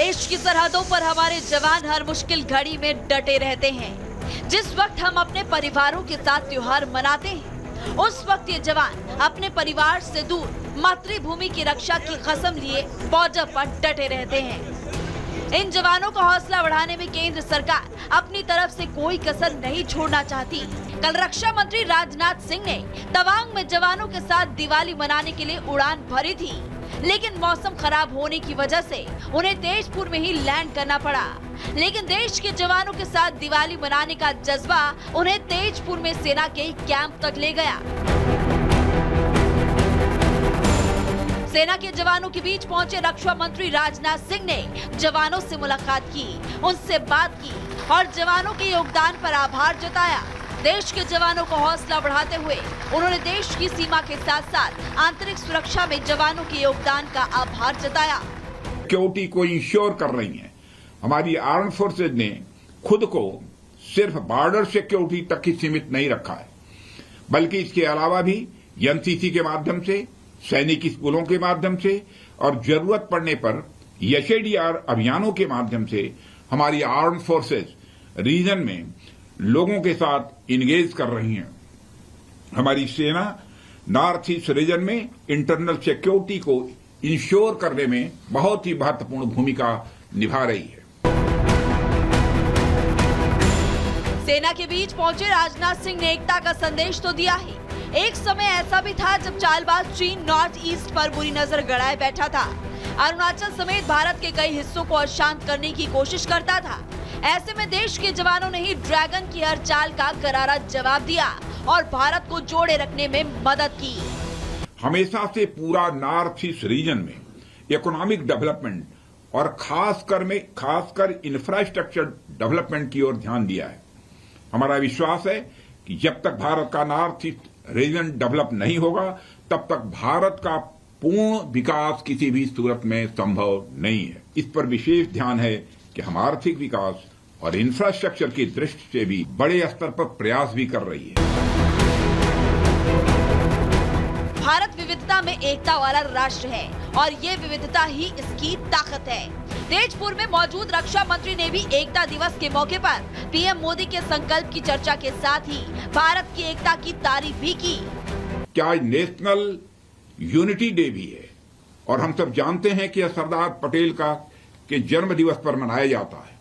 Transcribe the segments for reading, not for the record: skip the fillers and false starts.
देश की सरहदों पर हमारे जवान हर मुश्किल घड़ी में डटे रहते हैं। जिस वक्त हम अपने परिवारों के साथ त्योहार मनाते हैं, उस वक्त ये जवान अपने परिवार से दूर मातृभूमि की रक्षा की कसम लिए बॉर्डर पर डटे रहते हैं। इन जवानों का हौसला बढ़ाने में केंद्र सरकार अपनी तरफ से कोई कसर नहीं छोड़ना चाहती। कल रक्षा मंत्री राजनाथ सिंह ने तवांग में जवानों के साथ दिवाली मनाने के लिए उड़ान भरी थी, लेकिन मौसम खराब होने की वजह से उन्हें तेजपुर में ही लैंड करना पड़ा। लेकिन देश के जवानों के साथ दिवाली मनाने का जज्बा उन्हें तेजपुर में सेना के कैंप तक ले गया। सेना के जवानों के बीच पहुंचे रक्षा मंत्री राजनाथ सिंह ने जवानों से मुलाकात की, उनसे बात की और जवानों के योगदान पर आभार जताया। देश के जवानों को हौसला बढ़ाते हुए उन्होंने देश की सीमा के साथ साथ आंतरिक सुरक्षा में जवानों के योगदान का आभार जताया। सिक्योरिटी को इंश्योर कर रही है। हमारी आर्म फोर्सेज ने खुद को सिर्फ बॉर्डर सिक्योरिटी तक ही सीमित नहीं रखा है, बल्कि इसके अलावा भी एनसीसी के माध्यम से, सैनिक स्कूलों के माध्यम से और जरूरत पड़ने पर एसएडीआर अभियानों के माध्यम से हमारी आर्म फोर्सेज रीजन में लोगों के साथ इंगेज कर रही हैं। हमारी सेना नॉर्थ ईस्ट रीजन में इंटरनल सिक्योरिटी को इंश्योर करने में बहुत ही महत्वपूर्ण भूमिका निभा रही है। सेना के बीच पहुंचे राजनाथ सिंह ने एकता का संदेश तो दिया ही। एक समय ऐसा भी था जब चालबाज चीन नॉर्थ ईस्ट पर बुरी नजर गड़ाए बैठा था। अरुणाचल समेत भारत के कई हिस्सों को अशांत करने की कोशिश करता था। ऐसे में देश के जवानों ने ही ड्रैगन की हर चाल का करारा जवाब दिया और भारत को जोड़े रखने में मदद की। हमेशा से पूरा नॉर्थ ईस्ट रीजन में इकोनॉमिक डेवलपमेंट और खासकर इंफ्रास्ट्रक्चर डेवलपमेंट की ओर ध्यान दिया है। हमारा विश्वास है कि जब तक भारत का नॉर्थ ईस्ट रीजन डेवलप नहीं होगा, तब तक भारत का पूर्ण विकास किसी भी सूरत में संभव नहीं है। इस पर विशेष ध्यान है कि हम आर्थिक विकास और इंफ्रास्ट्रक्चर की दृष्टि से भी बड़े स्तर पर प्रयास भी कर रही है। भारत विविधता में एकता वाला राष्ट्र है और ये विविधता ही इसकी ताकत है। तेजपुर में मौजूद रक्षा मंत्री ने भी एकता दिवस के मौके पर पीएम मोदी के संकल्प की चर्चा के साथ ही भारत की एकता की तारीफ भी की। क्या आज नेशनल यूनिटी डे भी है और हम सब जानते हैं कि यह सरदार पटेल के जन्म दिवस पर मनाया जाता है।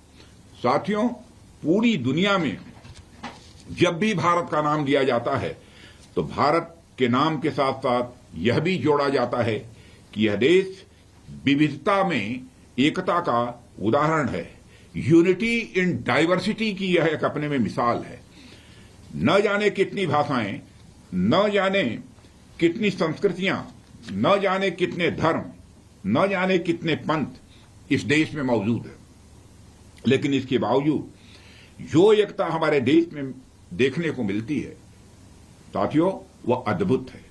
साथियों, पूरी दुनिया में जब भी भारत का नाम लिया जाता है तो भारत के नाम के साथ साथ यह भी जोड़ा जाता है कि यह देश विविधता में एकता का उदाहरण है। यूनिटी इन डाइवर्सिटी की यह एक अपने में मिसाल है। न जाने कितनी भाषाएं, न जाने कितनी संस्कृतियां, न जाने कितने धर्म, न जाने कितने पंथ इस देश में मौजूद है, लेकिन इसके बावजूद जो एकता हमारे देश में देखने को मिलती है साथियों, वह अद्भुत है।